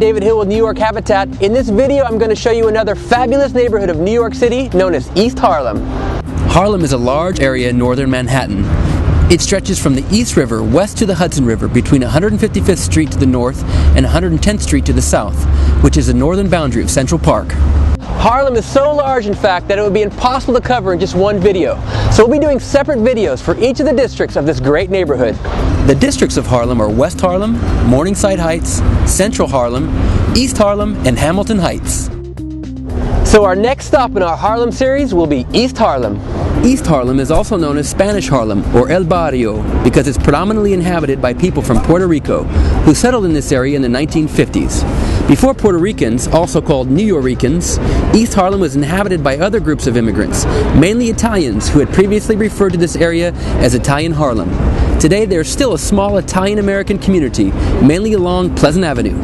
David Hill with New York Habitat. In this video, I'm going to show you another fabulous neighborhood of New York City known as East Harlem. Harlem is a large area in northern Manhattan. It stretches from the East River west to the Hudson River between 155th Street to the north and 110th Street to the south, which is the northern boundary of Central Park. Harlem is so large, in fact, that it would be impossible to cover in just one video. So we'll be doing separate videos for each of the districts of this great neighborhood. The districts of Harlem are West Harlem, Morningside Heights, Central Harlem, East Harlem, and Hamilton Heights. So our next stop in our Harlem series will be East Harlem. East Harlem is also known as Spanish Harlem, or El Barrio, because it's predominantly inhabited by people from Puerto Rico, who settled in this area in the 1950s. Before Puerto Ricans, also called Nuyorican, East Harlem was inhabited by other groups of immigrants, mainly Italians, who had previously referred to this area as Italian Harlem. Today, there is still a small Italian-American community, mainly along Pleasant Avenue.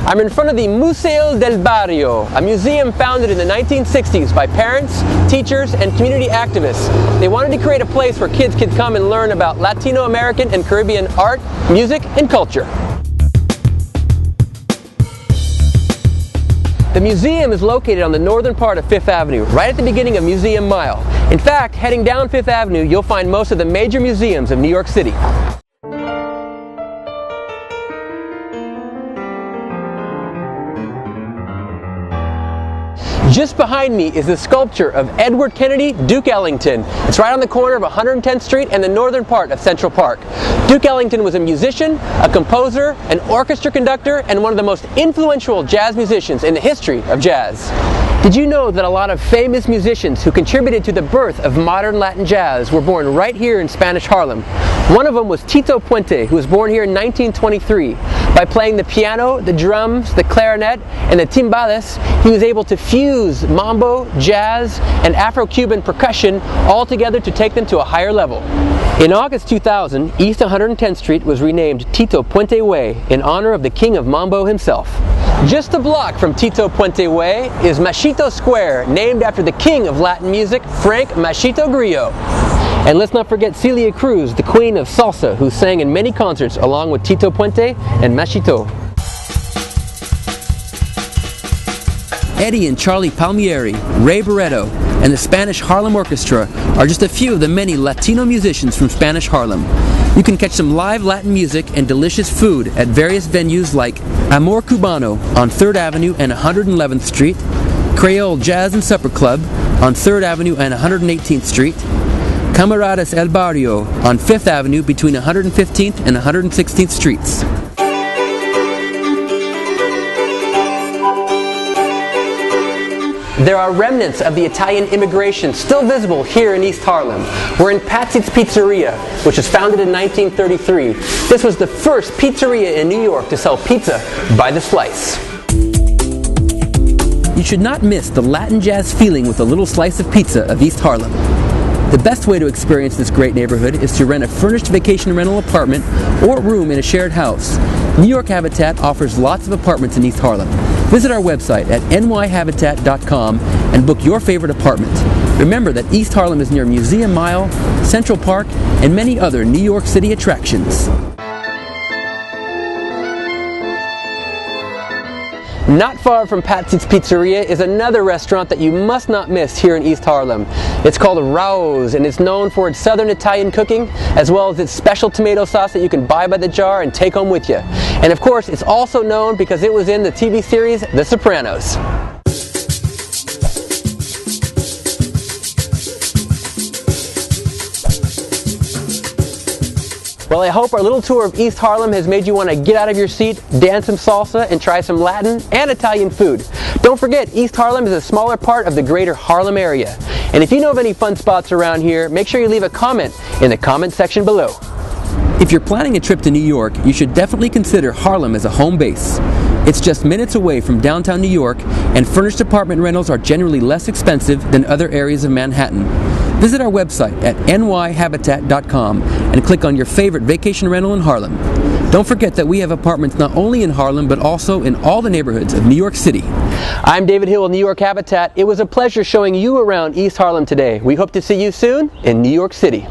I'm in front of the Museo Del Barrio, a museum founded in the 1960s by parents, teachers, and community activists. They wanted to create a place where kids could come and learn about Latino American and Caribbean art, music, and culture. The museum is located on the northern part of Fifth Avenue, right at the beginning of Museum Mile. In fact, heading down Fifth Avenue, you'll find most of the major museums of New York City. Just behind me is the sculpture of Edward Kennedy, Duke Ellington. It's right on the corner of 110th Street and the northern part of Central Park. Duke Ellington was a musician, a composer, an orchestra conductor, and one of the most influential jazz musicians in the history of jazz. Did you know that a lot of famous musicians who contributed to the birth of modern Latin jazz were born right here in Spanish Harlem? One of them was Tito Puente, who was born here in 1923. By playing the piano, the drums, the clarinet, and the timbales, he was able to fuse mambo, jazz, and Afro-Cuban percussion all together to take them to a higher level. In August 2000, East 110th Street was renamed Tito Puente Way in honor of the king of mambo himself. Just a block from Tito Puente Way is Machito Square, named after the king of Latin music, Frank Machito Grillo. And let's not forget Celia Cruz, the queen of salsa, who sang in many concerts along with Tito Puente and Machito. Eddie and Charlie Palmieri, Ray Barretto, and the Spanish Harlem Orchestra are just a few of the many Latino musicians from Spanish Harlem. You can catch some live Latin music and delicious food at various venues like Amor Cubano on 3rd Avenue and 111th Street, Creole Jazz and Supper Club on 3rd Avenue and 118th Street, Camaradas El Barrio on 5th Avenue between 115th and 116th Streets. There are remnants of the Italian immigration still visible here in East Harlem. We're in Patsy's Pizzeria, which was founded in 1933. This was the first pizzeria in New York to sell pizza by the slice. You should not miss the Latin jazz feeling with a little slice of pizza of East Harlem. The best way to experience this great neighborhood is to rent a furnished vacation rental apartment or room in a shared house. New York Habitat offers lots of apartments in East Harlem. Visit our website at nyhabitat.com and book your favorite apartment. Remember that East Harlem is near Museum Mile, Central Park, and many other New York City attractions. Not far from Patsy's Pizzeria is another restaurant that you must not miss here in East Harlem. It's called Rao's, and it's known for its southern Italian cooking, as well as its special tomato sauce that you can buy by the jar and take home with you. And of course, it's also known because it was in the TV series The Sopranos. Well, I hope our little tour of East Harlem has made you want to get out of your seat, dance some salsa, and try some Latin and Italian food. Don't forget, East Harlem is a smaller part of the greater Harlem area. And if you know of any fun spots around here, make sure you leave a comment in the comment section below. If you're planning a trip to New York, you should definitely consider Harlem as a home base. It's just minutes away from downtown New York, and furnished apartment rentals are generally less expensive than other areas of Manhattan. Visit our website at nyhabitat.com and click on your favorite vacation rental in Harlem. Don't forget that we have apartments not only in Harlem, but also in all the neighborhoods of New York City. I'm David Hill with New York Habitat. It was a pleasure showing you around East Harlem today. We hope to see you soon in New York City.